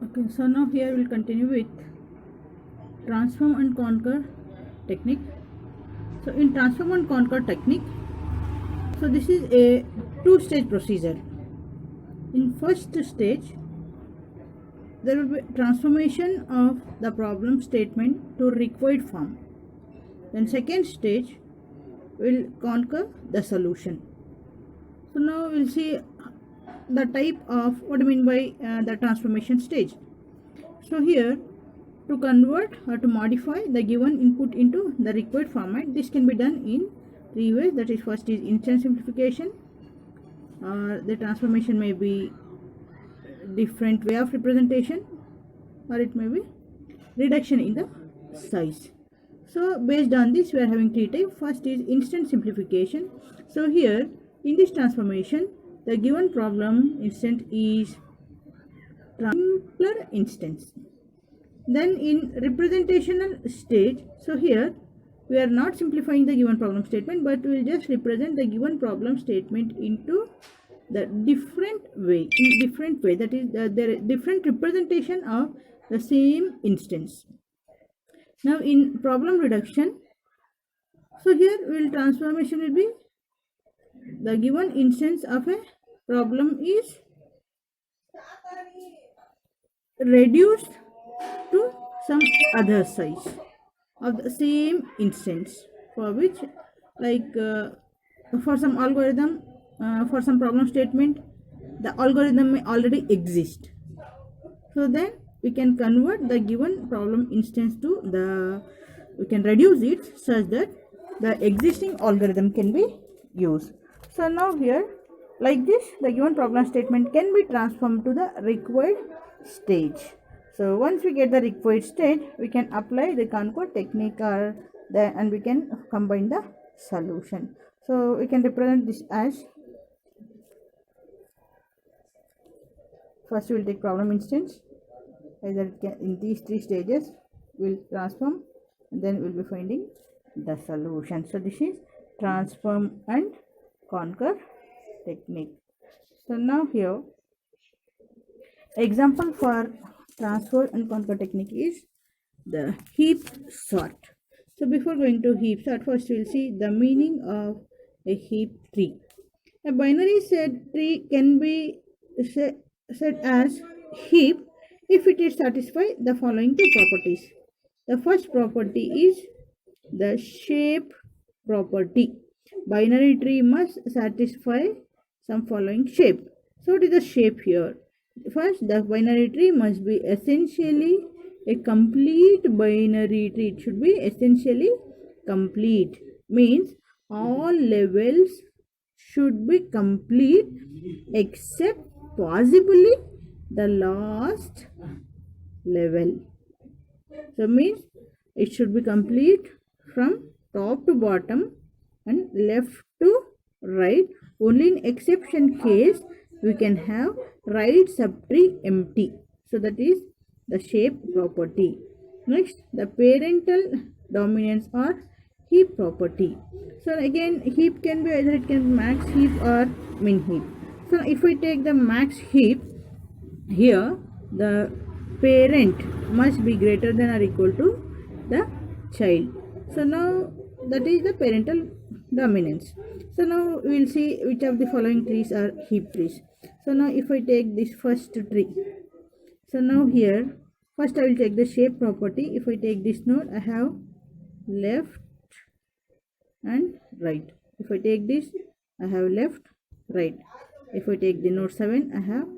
Okay, so now here we'll continue with transform and conquer technique. So in transform and conquer technique, so this is a two-stage procedure. In first stage, there will be transformation of the problem statement to required form. Then second stage will conquer the solution. So now we'll see the type of what I mean by the transformation stage. So here, to convert or to modify the given input into the required format, this can be done in three ways. That is, first is instant simplification, or the transformation may be different way of representation, or it may be reduction in the size. So based on this, we are having three types. First is instant simplification. So here in this transformation, the given problem instant is simpler instance. Then in representational stage, so here we are not simplifying the given problem statement, but we will just represent the given problem statement into the different way, that is there is different representation of the same instance. Now in problem reduction, so here will transformation will be the given instance of a problem is reduced to some other size of the same instance, for which like for some algorithm, for some problem statement, the algorithm may already exist. So then we can convert the given problem instance to the, we can reduce it such that the existing algorithm can be used. So now here, like this, the given problem statement can be transformed to the required stage. So once we get the required stage, we can apply the conquer technique, or the, and we can combine the solution. So we can represent this as, first we will take problem instance, either it can, in these three stages we'll transform, and then we'll be finding the solution. So this is transform and conquer technique. So now here, example for transfer and conquer technique is the heap sort. So before going to heap sort, first we'll see the meaning of a heap tree. A binary set tree can be set as heap if it is satisfy the following two properties. The first property is the shape property. Binary tree must satisfy some following shape. So what is the shape here? First, the binary tree must be essentially a complete binary tree. It should be essentially complete. Means all levels should be complete except possibly the last level. So means it should be complete from top to bottom and left to right. Only in exception case we can have right subtree empty. So that is the shape property. Next, the parental dominance or heap property. So again, heap can be either it can be max heap or min heap. So if we take the max heap, here the parent must be greater than or equal to the child. So now that is the parental dominance. So now we will see which of the following trees are heap trees. So now if I take this first tree, so now here first I will take the shape property. If I take this node, I have left and right. If I take this, I have left, right. If I take the node 7, I have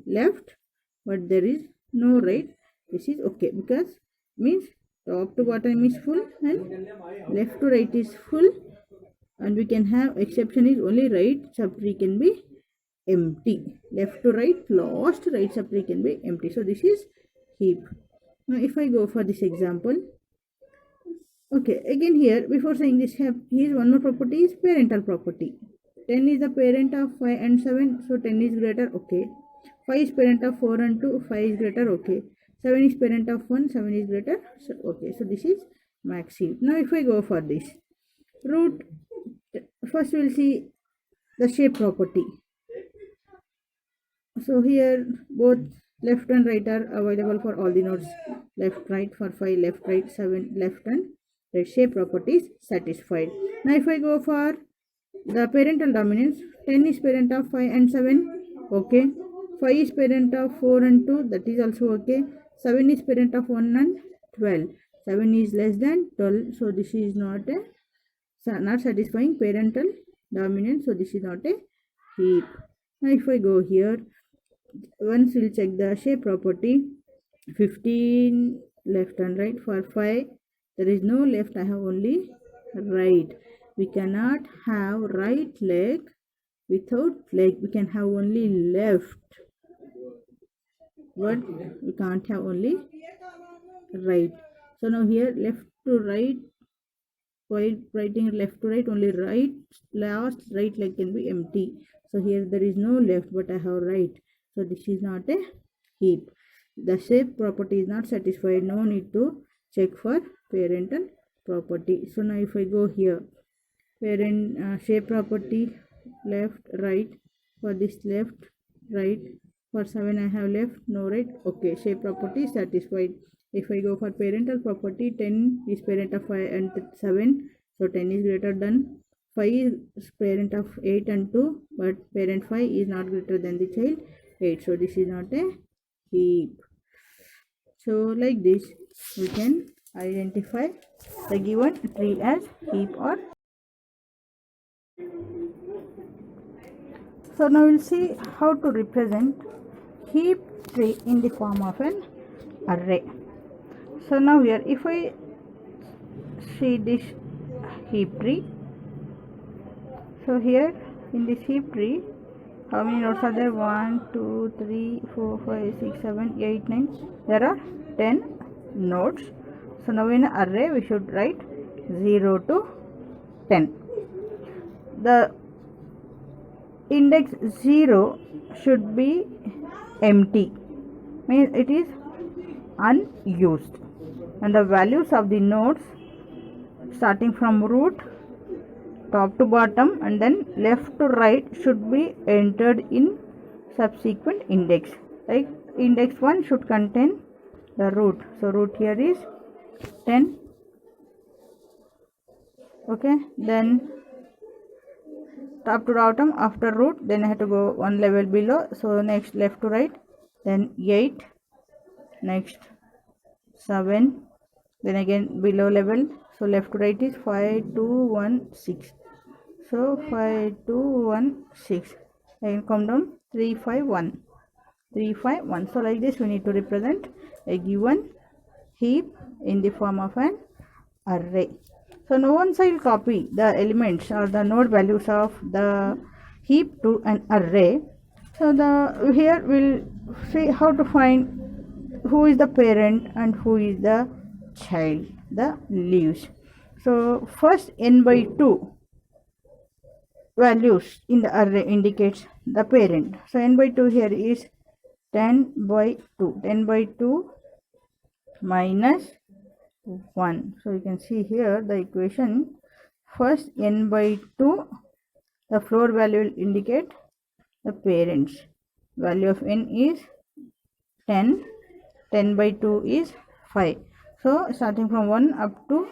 left, but there is no right. This is okay, because means top to bottom is full and left to right is full, and we can have exception is only right subtree can be empty. Left to right, last right subtree can be empty. So this is heap. Now if I go for this example, okay, again here before saying this, here one more property is parental property. 10 is the parent of 5 and 7, so 10 is greater, okay. 5 is parent of 4 and 2, 5 is greater, okay. 7 is parent of 1, 7 is greater, so okay. So this is max heap. Now if I go for this root, first we will see the shape property. So here both left and right are available for all the nodes. Left, right for 5, left, right, 7, left and right. Shape property is satisfied. Now if I go for the parental dominance, 10 is parent of 5 and 7, okay. 5 is parent of 4 and 2, that is also okay. 7 is parent of 1 and 12. 7 is less than 12, so this is not satisfying parental dominance, so this is not a heap. Now if I go here, once we'll check the shape property. 15 left and right. For 5 there is no left, I have only right. We cannot have right leg without leg. We can have only left, but we can't have only right. So now here left to right, while writing left to right, only right, last right leg can be empty. So here there is no left, but I have right, so this is not a heap. The shape property is not satisfied, no need to check for parental property. So now if I go here, parent shape property, left, right. For this left, right. For 7 I have left, no right, okay. Shape property is satisfied. If I go for parental property, 10 is parent of 5 and 7, so 10 is greater than 5 is parent of 8 and 2, but parent 5 is not greater than the child 8, so this is not a heap. So like this we can identify the given tree as heap or. So now we'll see how to represent heap tree in the form of an array. So now here if I see this heap tree, so here in this heap tree, how many nodes are there? 1, 2, 3, 4, 5, 6, 7, 8, 9. There are 10 nodes. So now in an array we should write 0 to 10. The index 0 should be empty, means it is unused, and the values of the nodes starting from root, top to bottom, and then left to right should be entered in subsequent index. Like index 1 should contain the root, so root here is 10, okay. Then top to bottom after root, then I have to go one level below, so next left to right, then 8, next 7, then again below level, so left to right is 5, 2, 1, 6, so 5, 2, 1, 6, again come down 3, 5, 1, 3, 5, 1. So like this we need to represent a given heap in the form of an array. So now once I will copy the elements or the node values of the heap to an array, so the here we'll see how to find who is the parent and who is the child, the leaves. So first n by 2 values in the array indicates the parent. So n by 2 here is 10 by 2, 10 by 2 minus 1. So you can see here the equation, first n by 2, the floor value will indicate the parents. Value of n is 10, 10 by 2 is 5. So starting from 1 up to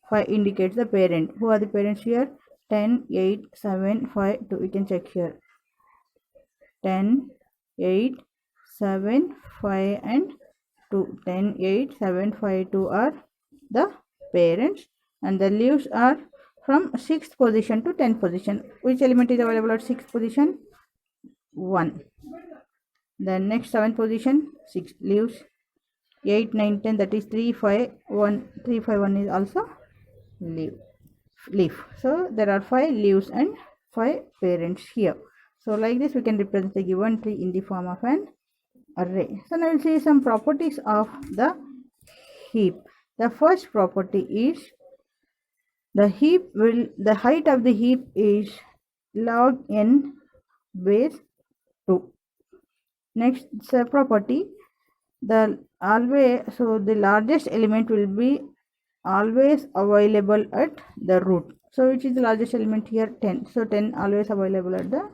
5 indicates the parent. Who are the parents here? 10, 8, 7, 5, 2. We can check here. 10, 8, 7, 5 and 2. 10, 8, 7, 5, 2 are the parents, and the leaves are from 6th position to 10th position. Which element is available at 6th position? 1. Then next 7th position, 6 leaves. 8, 9, 10, that is 3, 5, 1. 3, 5, 1 is also leaf. So there are 5 leaves and 5 parents here. So like this we can represent the given tree in the form of an array. So now we'll see some properties of the heap. The first property is the height of the heap is log n base 2. Next property, the largest element will be always available at the root. So which is the largest element here? 10. So 10 always available at the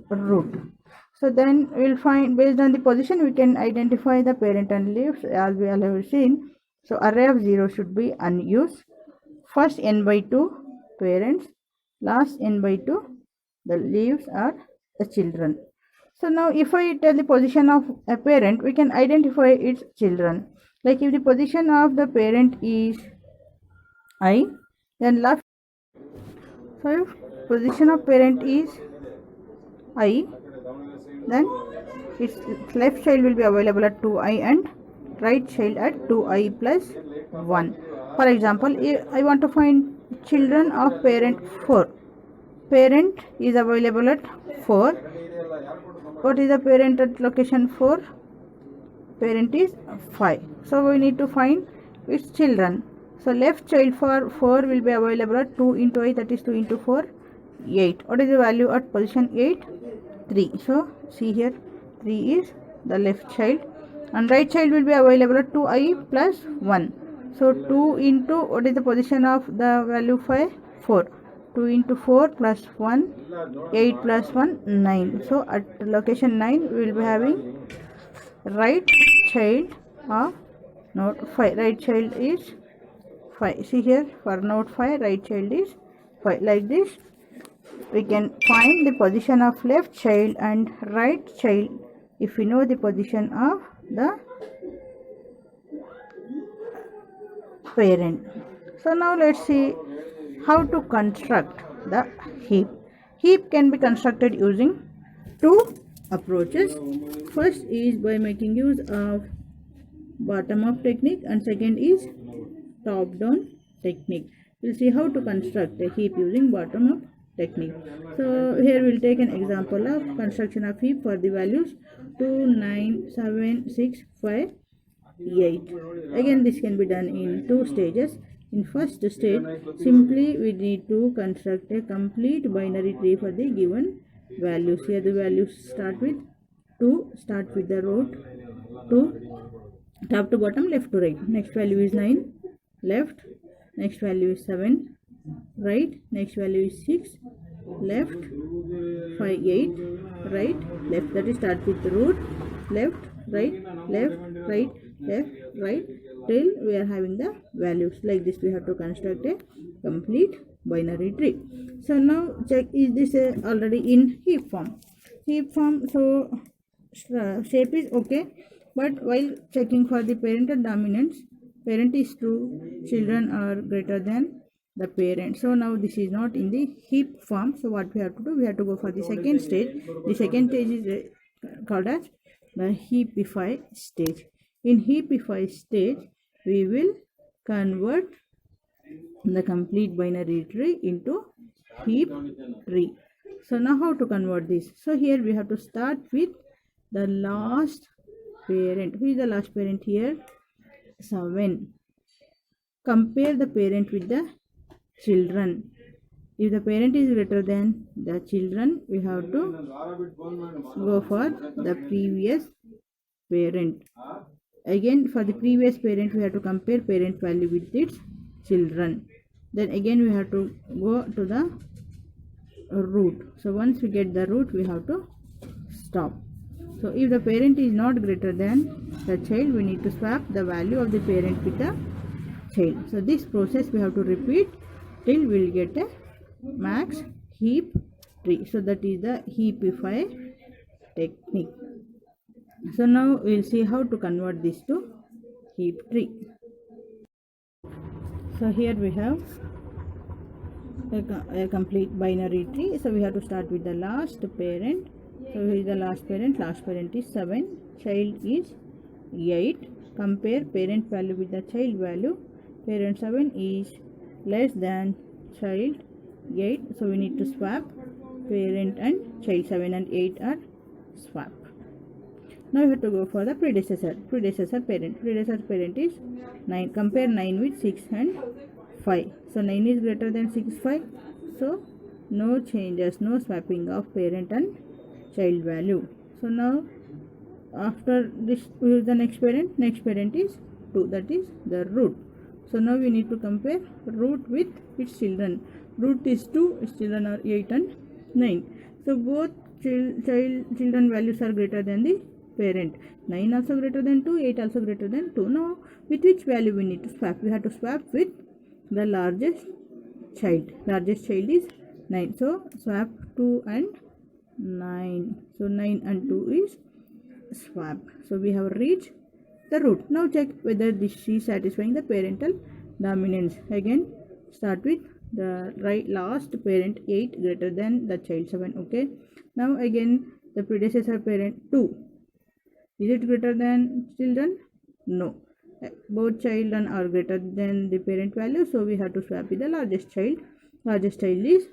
root. So then we'll find, based on the position, we can identify the parent and leaves as we all have seen. So array of 0 should be unused. First n by 2 parents, last n by 2 the leaves are the children. So now if I tell the position of a parent, we can identify its children. Like if the position of the parent is I, then left. So if position of parent is I, then its left child will be available at 2i and right child at 2i plus 1. For example, if I want to find children of parent 4. Parent is available at 4. What is the parent at location 4? Parent is 5. So we need to find its children. So left child for 4 will be available at 2 into I, that is 2 into 4, 8. What is the value at position 8? 3. So see here, 3 is the left child, and right child will be available at 2i plus 1. So 2 into, what is the position of the value 5? 4. 2 into 4 plus 1, 8 plus 1, 9. So at location 9 we will be having right child of node 5. Right child is 5. See here, for node 5 right child is 5. Like this we can find the position of left child and right child if we know the position of the parent. So now let's see how to construct the heap. Heap can be constructed using two approaches. First is by making use of bottom up technique, and second is top down technique. We'll see how to construct a heap using bottom up technique. So here we'll take an example of construction of heap for the values 2, 9, 7, 6, 5, 8. Again, this can be done in two stages. In first stage, simply we need to construct a complete binary tree for the given values. Here the values start with 2, start with the root 2, top to bottom, left to right. Next value is 9, left. Next value is 7, right. Next value is 6, left. 5, 8, right, left. That is start with the root, left, right, left, right, left, right, till we are having the values. Like this we have to construct a complete binary tree. So now check, is this already in heap form? Heap form, so shape is okay, but while checking for the parental dominance, parent is true, children are greater than the parent. So now this is not in the heap form. So what we have to do, we have to go for the second stage. The second stage is called as the heapify stage. In heapify stage, we will convert the complete binary tree into heap tree. So now how to convert this? So here we have to start with the last parent. Who is the last parent here? 7. Compare the parent with the children. If the parent is greater than the children, we have to go for the previous parent. Again, for the previous parent, we have to compare parent value with its children. Then again we have to go to the root. So once we get the root, we have to stop. So if the parent is not greater than the child, we need to swap the value of the parent with the child. So this process we have to repeat till we will get a max heap tree. So that is the heapify technique. So now we will see how to convert this to heap tree. So here we have a complete binary tree. So we have to start with the last parent. So here is the last parent. Last parent is 7, child is 8. Compare parent value with the child value. Parent 7 is less than child 8. So we need to swap parent and child. 7 and 8 are swap. Now we have to go for the predecessor parent. Predecessor parent is 9. Compare 9 with 6 and 5. So 9 is greater than 6, 5. So no changes, no swapping of parent and child value. So now after this, we use the next parent. Next parent is 2, that is the root. So now we need to compare root with its children. Root is 2, its children are 8 and 9. So both children values are greater than the parent. 9 also greater than 2, 8 also greater than 2. Now with which value we need to swap? We have to swap with the largest child. Largest child is 9. So swap 2 and 9. So 9 and 2 is swap. So we have reached the root. Now check whether this is satisfying the parental dominance. Again start with the last parent 8 greater than the child 7. Okay, now again the predecessor parent 2, is it greater than children? No, both children are greater than the parent value, so we have to swap with the largest child. Largest child is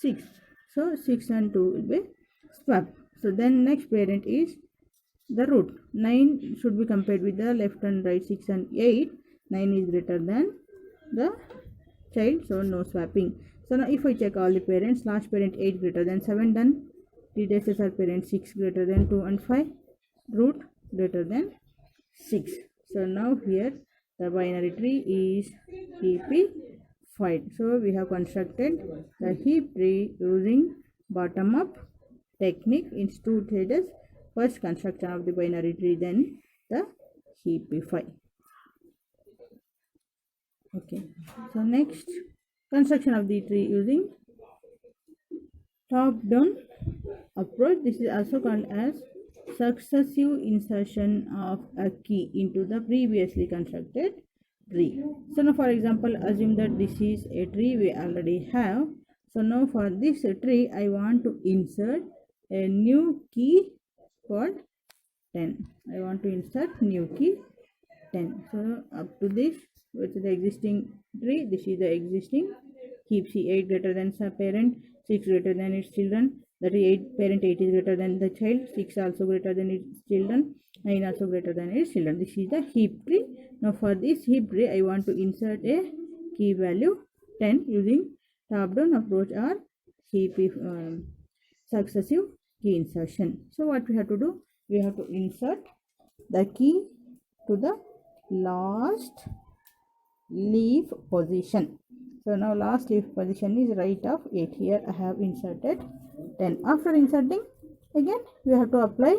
6, so 6 and 2 will be swap. So then next parent is the root. 9 should be compared with the left and right 6 and 8. 9 is greater than the child, so no swapping. So now if I check all the parents, last parent 8 greater than 7, done. Predecessor parent 6 greater than 2 and 5, root greater than 6. So now here the binary tree is heapified. So we have constructed the heap tree using bottom up technique in 2 stages. First construction of the binary tree, then the heapify. Okay, so next construction of the tree using top down approach. This is also called as successive insertion of a key into the previously constructed tree. So now for example, assume that this is a tree we already have. So now for this tree I want to insert a new key called 10. I want to insert new key 10. So up to this, with the existing tree, this is the existing heap. See, 8 greater than parent, 6 greater than its children, that is 8, parent 8 is greater than the child, 6 also greater than its children, 9 also greater than its children. This is the heap tree. Now for this heap tree I want to insert a key value 10 using top down approach or heap successive key insertion. So what we have to do? We have to insert the key to the last leaf position. So now last leaf position is right of 8. Here I have inserted 10. After inserting, again we have to apply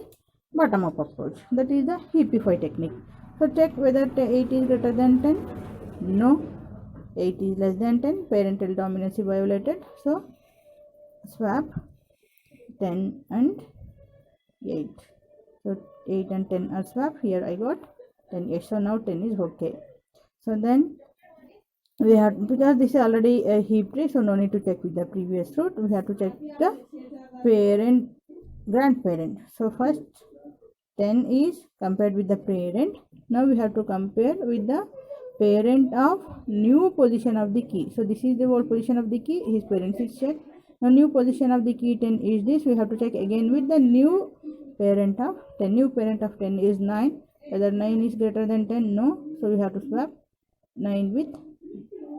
bottom up approach, that is the heapify technique. So check whether 8 is greater than 10. No, 8 is less than 10. Parental dominance is violated. So swap 10 and 8. So 8 and 10 are swap. Here I got 10, 8. So now 10 is okay. So then we have, because this is already a heap tree, so no need to check with the previous root. We have to check the parent, grandparent. So first 10 is compared with the parent. Now we have to compare with the parent of new position of the key. So this is the old position of the key, his parents is checked. Now new position of the key 10 is this. We have to check again with the new parent of 10. New parent of 10 is 9. Whether 9 is greater than 10? No. So we have to swap 9 with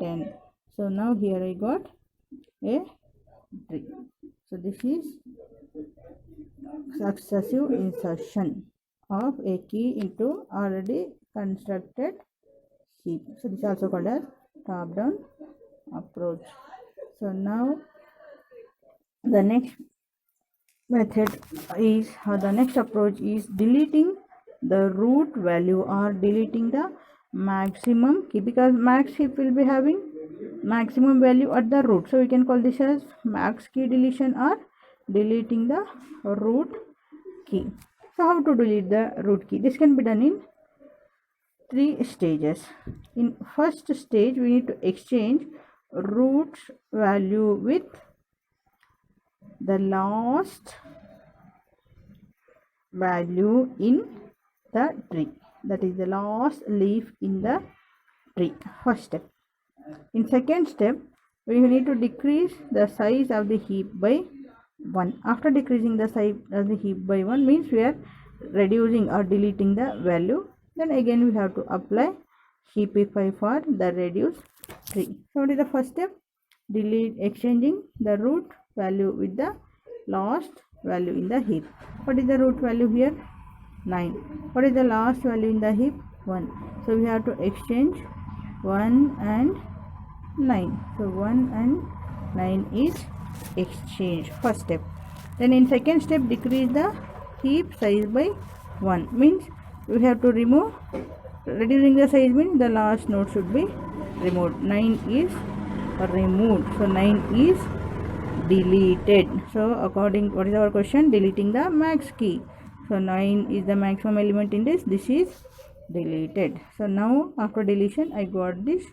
10. So now here I got a tree. So this is successive insertion of a key into already constructed heap. So this is also called as top down approach. So now the next method is, the next approach is deleting the root value or deleting the maximum key, because max heap will be having maximum value at the root. So we can call this as max key deletion or deleting the root key. So how to delete the root key? This can be done in 3 stages. In first stage we need to exchange root value with the last value in the tree, that is the last leaf in the tree. First step. In second step we need to decrease the size of the heap by 1. After decreasing the size of the heap by 1 means we are reducing or deleting the value. Then again we have to apply heapify for the reduced tree. So what is the first step? Delete, exchanging the root value with the last value in the heap. What is the root value here? 9. What is the last value in the heap? 1. So we have to exchange 1 and 9. So 1 and 9 is exchanged. First step. Then in second step, decrease the heap size by 1, means we have to remove. Reducing the size means the last node should be removed. 9 is removed, so 9 is deleted. So according, what is our question? Deleting the max key. So 9 is the maximum element in this. This is deleted. So now after deletion, I got this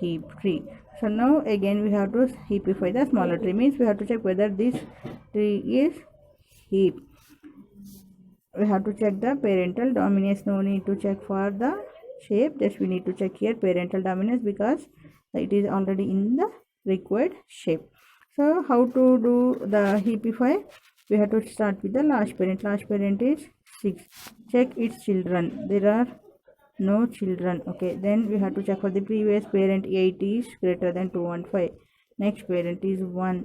heap tree. So now again we have to heapify the smaller tree, means we have to check whether this tree is heap. We have to check the parental dominance. No need to check for the shape, just we need to check here parental dominance because it is already in the required shape. So how to do the heapify? We have to start with the last parent. Last parent is 6. Check its children. There are no children. Okay, then we have to check for the previous parent. 8 is greater than 2 and 5. Next parent is 1.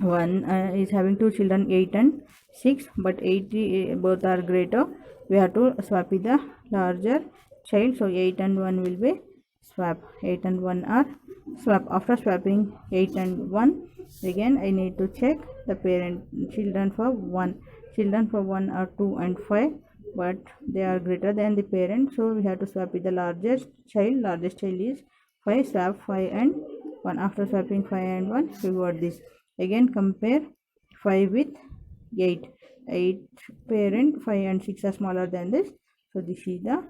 1 is having 2 children, 8 and 6, but 8 both are greater. We have to swap with the larger child. So 8 and 1 will be swap. 8 and 1 are swap. After swapping 8 and 1, again I need to check the parent children for 1. Children for 1 are 2 and 5, but they are greater than the parent, so we have to swap with the largest child. Largest child is 5. Swap 5 and 1. After swapping 5 and 1, we got this. Again compare 5 with 8. 8 parent, 5 and 6 are smaller than this, so this is the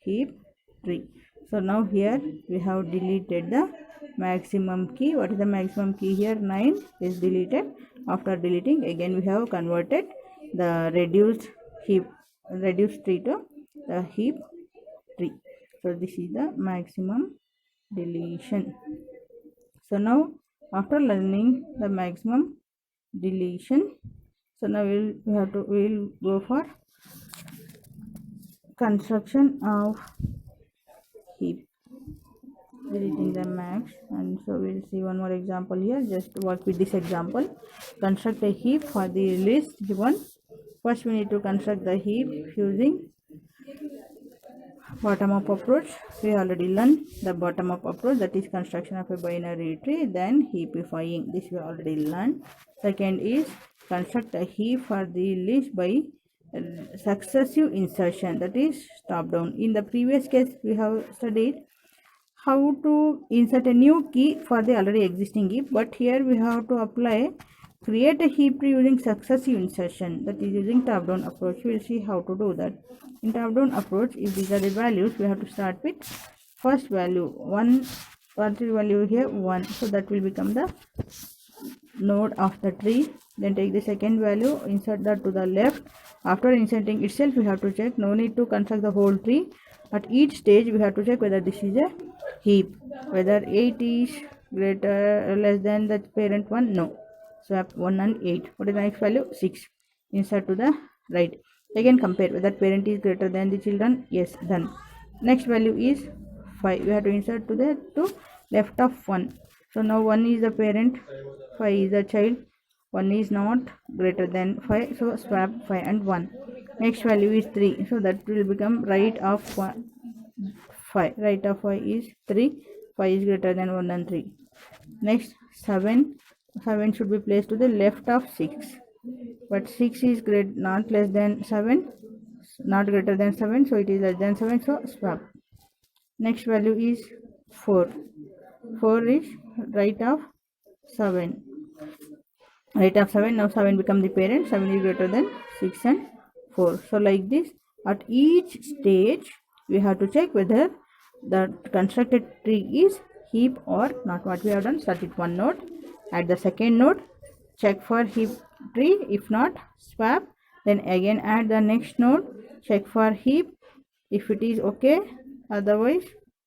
heap tree. So now here we have deleted the maximum key. What is the maximum key here? 9 is deleted. After deleting, again we have converted the reduced tree to the heap tree. So this is the maximum deletion. So now after learning the maximum deletion, so now we'll go for construction of heap, deleting the max. And so we'll see one more example here. Just work with this example. Construct a heap for the list given. First we need to construct the heap using bottom up approach. We already learned the bottom up approach, that is construction of a binary tree. Then heapifying, this we already learned. Second is construct a heap for the list by successive insertion, that is top down. In the previous case we have studied how to insert a new key for the already existing heap, but here we have to create a heap tree using successive insertion, that is using top down approach. We will see how to do that. In top down approach, if these are the values, we have to start with first value 1. What is value here? 1. So that will become the node of the tree. Then take the second value, insert that to the left. After inserting itself, we have to check. No need to construct the whole tree. At each stage we have to check whether this is a heap, whether 8 is greater or less than the parent one. No. Swap 1 and 8. What is the next value? 6. Insert to the right. Again compare whether parent is greater than the children. Yes, done. Next value is 5. We have to insert to the left of 1. So now 1 is the parent, 5 is the child. 1 is not greater than 5, so swap 5 and 1. Next value is 3, so that will become right of 5. Right of 5 is 3. 5 is greater than 1 and 3. Next 7 should be placed to the left of 6, but 6 is not less than 7, not greater than 7, so it is less than 7, so swap. Next value is 4. 4 is right of 7. Right of 7, now 7 become the parent. 7 is greater than 6 and 4. So like this, at each stage we have to check whether the constructed tree is heap or not. What we have done, start with one node, at the second node check for heap tree. If not, swap. Then again add the next node, check for heap. If it is okay, otherwise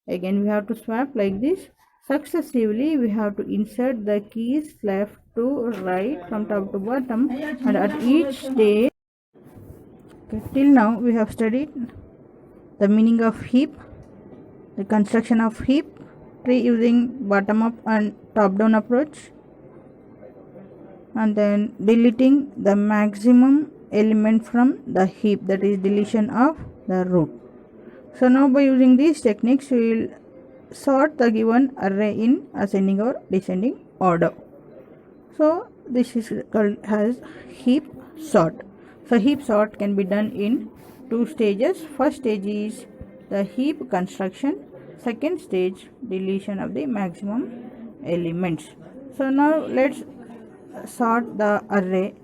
again we have to swap. Like this successively we have to insert the keys left to right from top to bottom, and at each stage. Okay, till now we have studied the meaning of heap, the construction of heap tree using bottom up and top down approach, and then deleting the maximum element from the heap, that is deletion of the root. So now by using these techniques we will sort the given array in ascending or descending order. So this is called as heap sort. So heap sort can be done in two stages. First stage is the heap construction. Second stage, deletion of the maximum elements. So now let's sort the array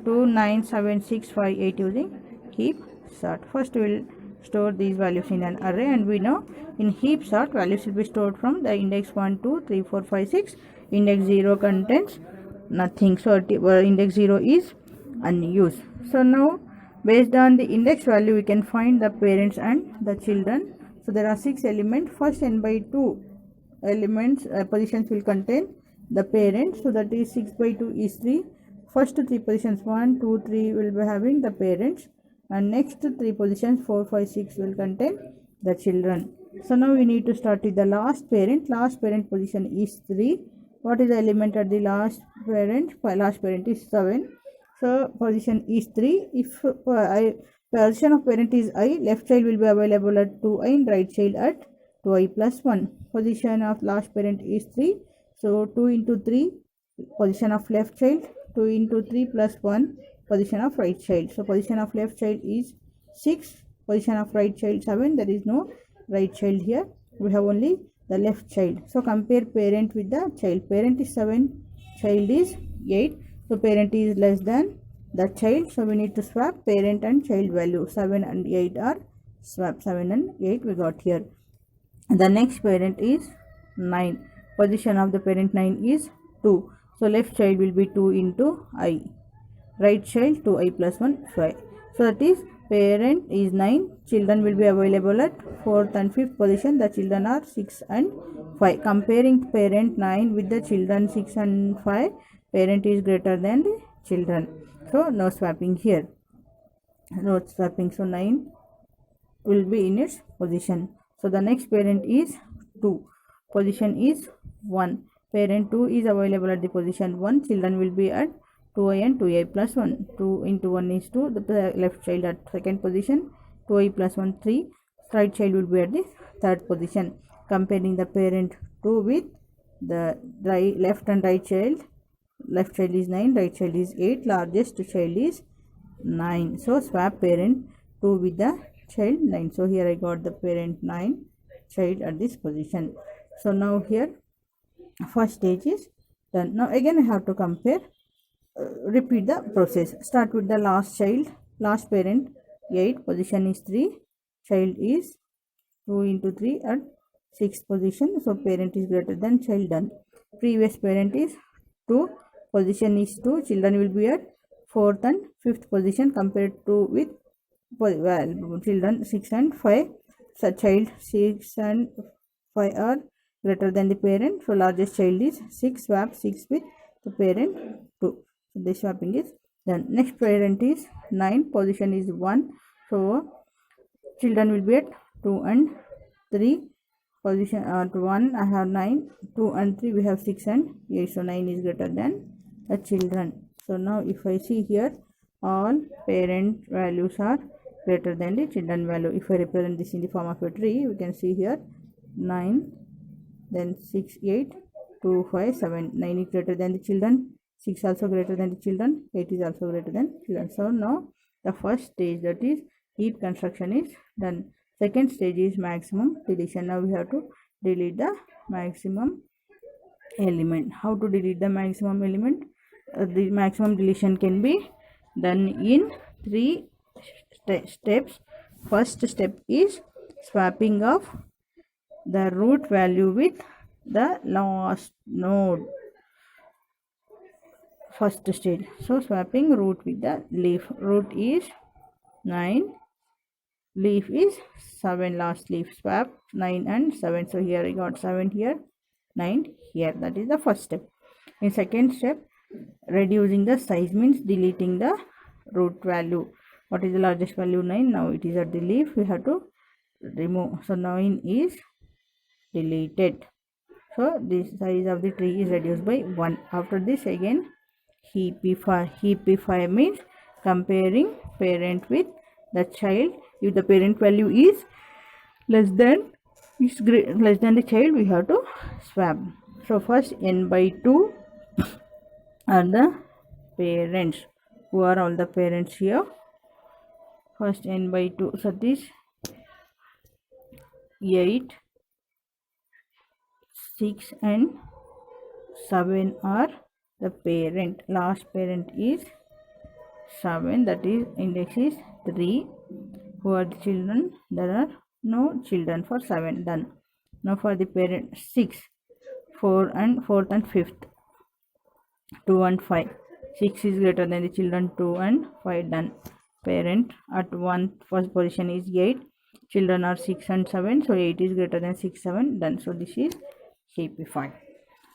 2, 9, 7, 6, 5, 8 using heap sort. First we will store these values in an array, and we know in heap sort values will be stored from the index 1, 2, 3, 4, 5, 6. Index 0 contains nothing, so index 0 is unused. So now based on the index value we can find the parents and the children. So there are 6 elements. First n by 2 elements positions will contain the parent, so that is 6 by 2 is 3. First 3 positions 1, 2, 3 will be having the parents, and next 3 positions 4, 5, 6 will contain the children. So now we need to start with the last parent. Last parent position is 3. What is the element at the last parent? Last parent is 7. So position is 3. If position of parent is I, left child will be available at 2i and right child at 2i plus 1. Position of last parent is 3. So 2 into 3 position of left child, 2 into 3 plus 1 position of right child. So position of left child is 6, position of right child 7. There is no right child here, we have only the left child. So compare parent with the child. Parent is 7, child is 8. So parent is less than the child, so we need to swap parent and child value. 7 and 8 are swap. 7 and 8 we got here. The next parent is 9. Position of the parent 9 is 2. So left child will be 2 into I. Right child 2i plus 1, 5. So that is parent is 9. Children will be available at 4th and 5th position. The children are 6 and 5. Comparing parent 9 with the children 6 and 5, parent is greater than the children. So no swapping here. No swapping. So 9 will be in its position. So the next parent is 2. Position is 1. Parent 2 is available at the position 1. Children will be at 2i and 2i plus 1. 2 into 1 is 2. The left child at second position. 2i plus 1, 3. Right child will be at the third position. Comparing the parent 2 with the left and right child. Left child is 9, right child is 8. Largest child is 9. So swap parent 2 with the child 9. So here I got the parent 9, child at this position. So now here first stage is done. Now again I have to compare. Repeat the process. Start with the last child. Last parent 8, position is 3, child is 2 into 3 at 6th position. So parent is greater than child. Done. Previous parent is 2, position is 2, children will be at 4th and 5th position. Compared to with children 6 and 5. So child 6 and 5 are greater than the parent. So largest child is 6. Swap 6 with the parent 2. So this swapping is done. Next parent is 9, position is 1. So children will be at 2 and 3. Position to 1 I have 9, 2 and 3 we have 6 and 8. So 9 is greater than the children. So now if I see here, all parent values are greater than the children value. If I represent this in the form of a tree, we can see here 9, then 6, 8, 2, 5, 7. 9 is greater than the children, 6 also greater than the children, 8 is also greater than children. So now the first stage, that is heap construction, is done. Second stage is maximum deletion. Now we have to delete the maximum element. How to delete the maximum element? The maximum deletion can be done in 3 steps. First step is swapping of the root value with the last node. First stage. So swapping root with the leaf. Root is 9, leaf is 7, last leaf. Swap 9 and 7. So here I got 7 here, 9 here. That is the first step. In second step, reducing the size means deleting the root value. What is the largest value? 9. Now it is at the leaf, we have to remove. So 9 is deleted. So this size of the tree is reduced by 1. After this again heapify. Heapify means comparing parent with the child. If the parent value is less than the child, we have to swap. So first n by 2 are the parents. Who are all the parents here? First n by 2, so this 8, 6 and 7 are the parent. Last parent is 7, that is index is 3. Who are the children? There are no children for 7, done. Now for the parent 6, 4 and 4th and 5th, 2 and 5. 6 is greater than the children 2 and 5, done. Parent at first position is 8, children are 6 and 7, so 8 is greater than 6, 7, done. So this is heapified.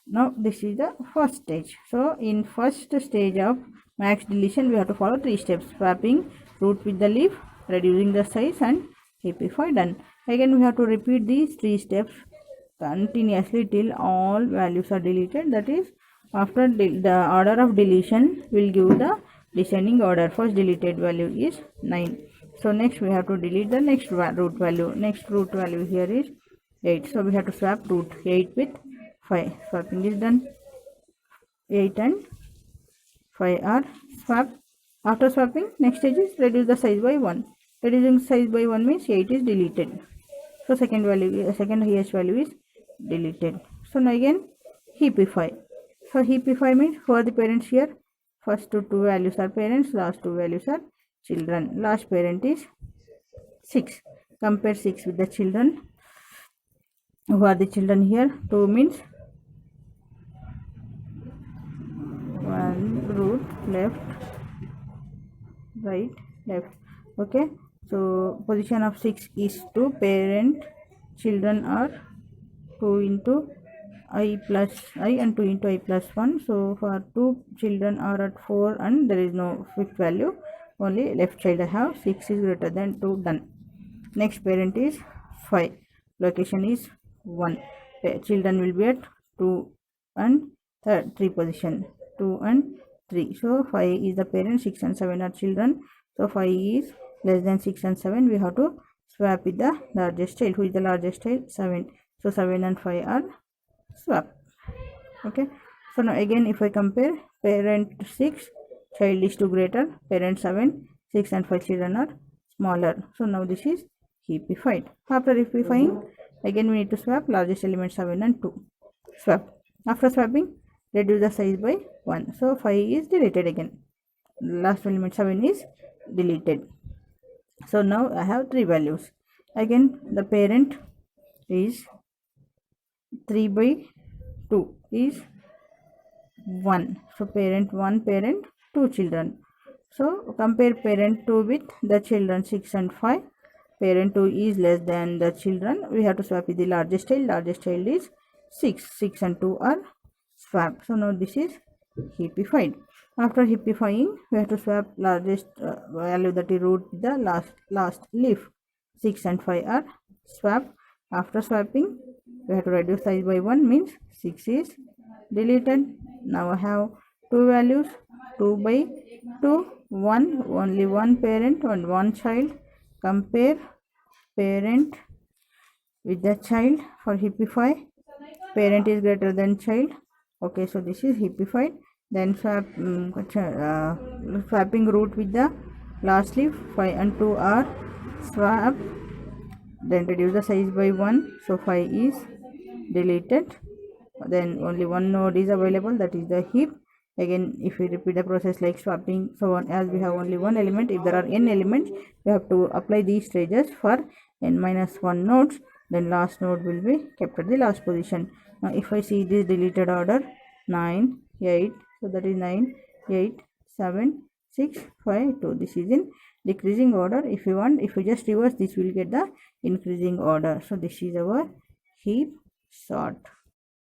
Now this is the first stage. So in first stage of max deletion we have to follow 3 steps: swapping root with the leaf, reducing the size, and heapify, done. Again we have to repeat these 3 steps continuously till all values are deleted. That is, after the order of deletion will give the descending order. First deleted value is 9. So next we have to delete the next root value. Next root value here is 8. So we have to swap root 8 with 5. Swapping is done. 8 and 5 are swapped. After swapping, next stage is reduce the size by 1. Reducing size by 1 means 8 is deleted. So second highest value is deleted. So now again heapify. So heapify means for the parents here, first two values are parents, last 2 values are children. Last parent is 6. Compare 6 with the children. Who are the children here? 2 means 1 root left, right, left. Okay, so position of 6 is 2, parent children are 2 into I plus I and 2 into I plus 1. So for 2 children are at 4 and there is no fifth value, only left child I have. 6 is greater than 2, done. Next parent is 5, location is 1. Children will be at 2 and 3 position, 2 and 3. So 5 is the parent, 6 and 7 are children. So 5 is less than 6 and 7. We have to swap with the largest child. Who is the largest child? 7. So 7 and 5 are swap. Okay, so now again if I compare, parent 6, child is 2 greater, parent 7, 6 and 5 children are smaller. So now this is heapified. After heapifying, again we need to swap largest element 7 and 2. Swap. After swapping, reduce the size by 1. So 5 is deleted again. Last element 7 is deleted. So now I have 3 values. Again the parent is 3 by 2 is 1. So parent 1, parent 2 children. So compare parent 2 with the children 6 and 5. Parent 2 is less than the children. We have to swap with the largest child. Largest child is 6. 6 and 2 are swapped. So now this is heapified. After heapifying, we have to swap largest value, that is root with the last leaf. 6 and 5 are swapped. After swapping, we have to reduce size by 1, means 6 is deleted. Now I have 2 values, 2 by 2, 1, only 1 parent and 1 child. Compare parent with the child. For heapify, parent is greater than child. Okay, so this is heapified. Then swapping root with the last leaf. 5 and 2 are swapped. Then reduce the size by 1, so 5 is deleted. Then only one node is available, that is the heap. Again if we repeat the process like swapping, so on, as we have only one element, if there are n elements, we have to apply these stages for n minus 1 nodes. Then last node will be kept at the last position. Now if I see this deleted order, 9, 8, so that is 9, 8, 7, 6, 5, 2. This is in decreasing order. If you want, if you just reverse, this will get the increasing order. So this is our heap sort.